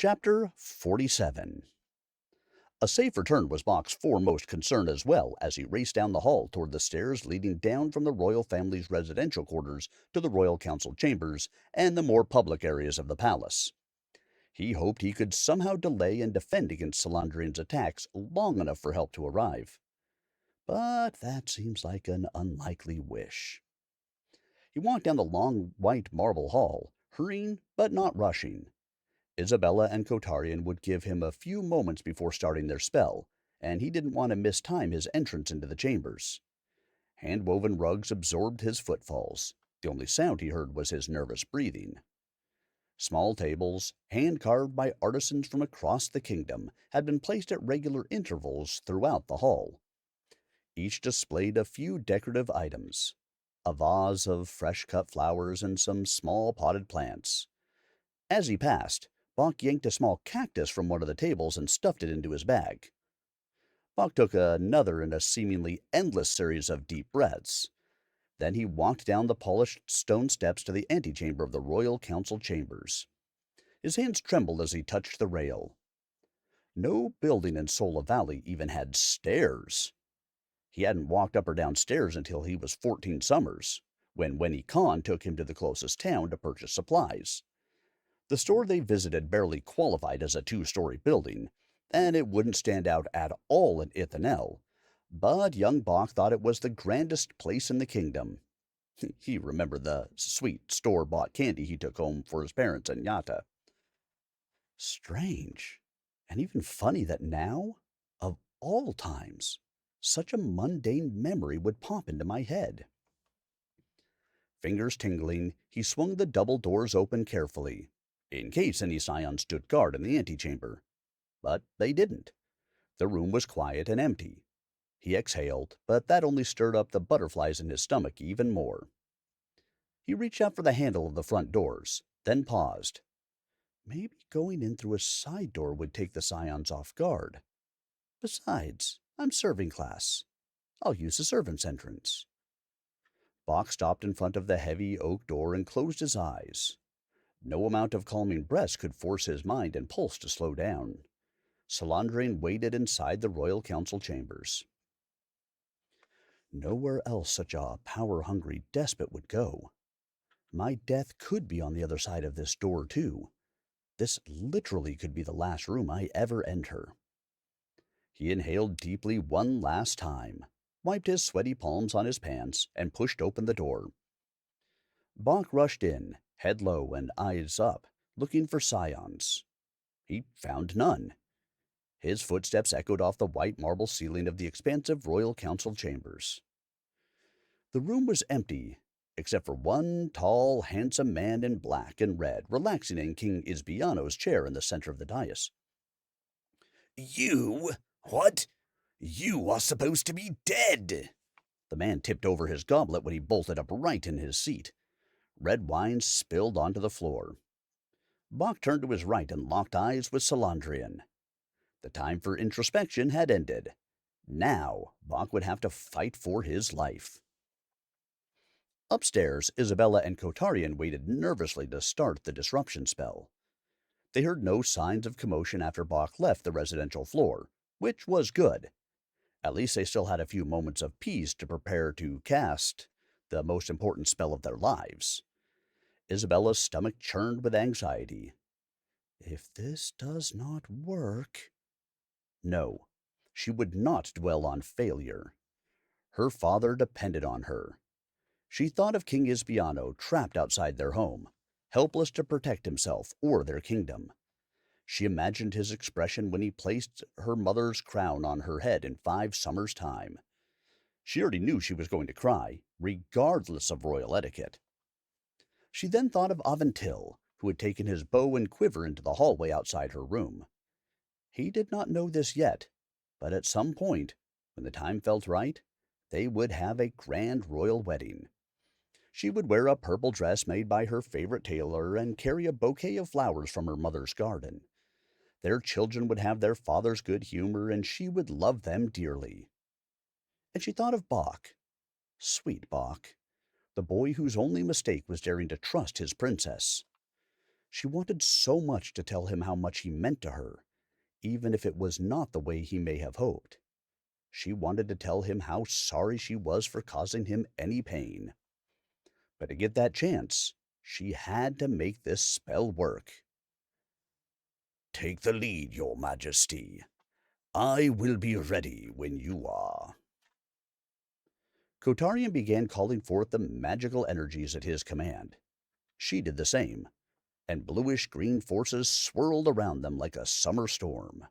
Chapter 47. A safe return was Bach's foremost concern as well as he raced down the hall toward the stairs leading down from the royal family's residential quarters to the royal council chambers and the more public areas of the palace. He hoped he could somehow delay and defend against Salandrian's attacks long enough for help to arrive. But that seems like an unlikely wish. He walked down the long white marble hall, hurrying but not rushing. Isabella and Kotarian would give him a few moments before starting their spell, and he didn't want to mistime his entrance into the chambers. Hand-woven rugs absorbed his footfalls. The only sound he heard was his nervous breathing. Small tables, hand-carved by artisans from across the kingdom, had been placed at regular intervals throughout the hall. Each displayed a few decorative items, a vase of fresh-cut flowers and some small potted plants. As he passed, Bach yanked a small cactus from one of the tables and stuffed it into his bag. Bach took another in a seemingly endless series of deep breaths. Then he walked down the polished stone steps to the antechamber of the royal council chambers. His hands trembled as he touched the rail. No building in Sola Valley even had stairs. He hadn't walked up or down stairs until he was 14 summers, when Weni Khan took him to the closest town to purchase supplies. The store they visited barely qualified as a two-story building, and it wouldn't stand out at all in Ithanel, but young Bach thought it was the grandest place in the kingdom. He remembered the sweet store-bought candy he took home for his parents in Yatta. Strange, and even funny that now, of all times, such a mundane memory would pop into my head. Fingers tingling, he swung the double doors open carefully, in case any scions stood guard in the antechamber. But they didn't. The room was quiet and empty. He exhaled, but that only stirred up the butterflies in his stomach even more. He reached out for the handle of the front doors, then paused. Maybe going in through a side door would take the scions off guard. Besides, I'm serving class. I'll use the servant's entrance. Bach stopped in front of the heavy oak door and closed his eyes. No amount of calming breaths could force his mind and pulse to slow down. Salandrian waited inside the royal council chambers. Nowhere else such a power-hungry despot would go. My death could be on the other side of this door, too. This literally could be the last room I ever enter. He inhaled deeply one last time, wiped his sweaty palms on his pants, and pushed open the door. Bach rushed in, head low and eyes up, looking for scions. He found none. His footsteps echoed off the white marble ceiling of the expansive royal council chambers. The room was empty, except for one tall, handsome man in black and red relaxing in King Isbiano's chair in the center of the dais. You? What? You are supposed to be dead! The man tipped over his goblet when he bolted upright in his seat. Red wine spilled onto the floor. Bach turned to his right and locked eyes with Salandrian. The time for introspection had ended. Now, Bach would have to fight for his life. Upstairs, Isabella and Kotarian waited nervously to start the disruption spell. They heard no signs of commotion after Bach left the residential floor, which was good. At least they still had a few moments of peace to prepare to cast the most important spell of their lives. Isabella's stomach churned with anxiety. If this does not work... No, she would not dwell on failure. Her father depended on her. She thought of King Isbiano trapped outside their home, helpless to protect himself or their kingdom. She imagined his expression when he placed her mother's crown on her head in 5 summers' time. She already knew she was going to cry, regardless of royal etiquette. She then thought of Aventil, who had taken his bow and quiver into the hallway outside her room. He did not know this yet, but at some point, when the time felt right, they would have a grand royal wedding. She would wear a purple dress made by her favorite tailor and carry a bouquet of flowers from her mother's garden. Their children would have their father's good humor, and she would love them dearly. And she thought of Bach. Sweet Bach, the boy whose only mistake was daring to trust his princess. She wanted so much to tell him how much he meant to her, even if it was not the way he may have hoped. She wanted to tell him how sorry she was for causing him any pain. But to get that chance, she had to make this spell work. Take the lead, Your Majesty. I will be ready when you are. Kotarian began calling forth the magical energies at his command. She did the same, and bluish-green forces swirled around them like a summer storm.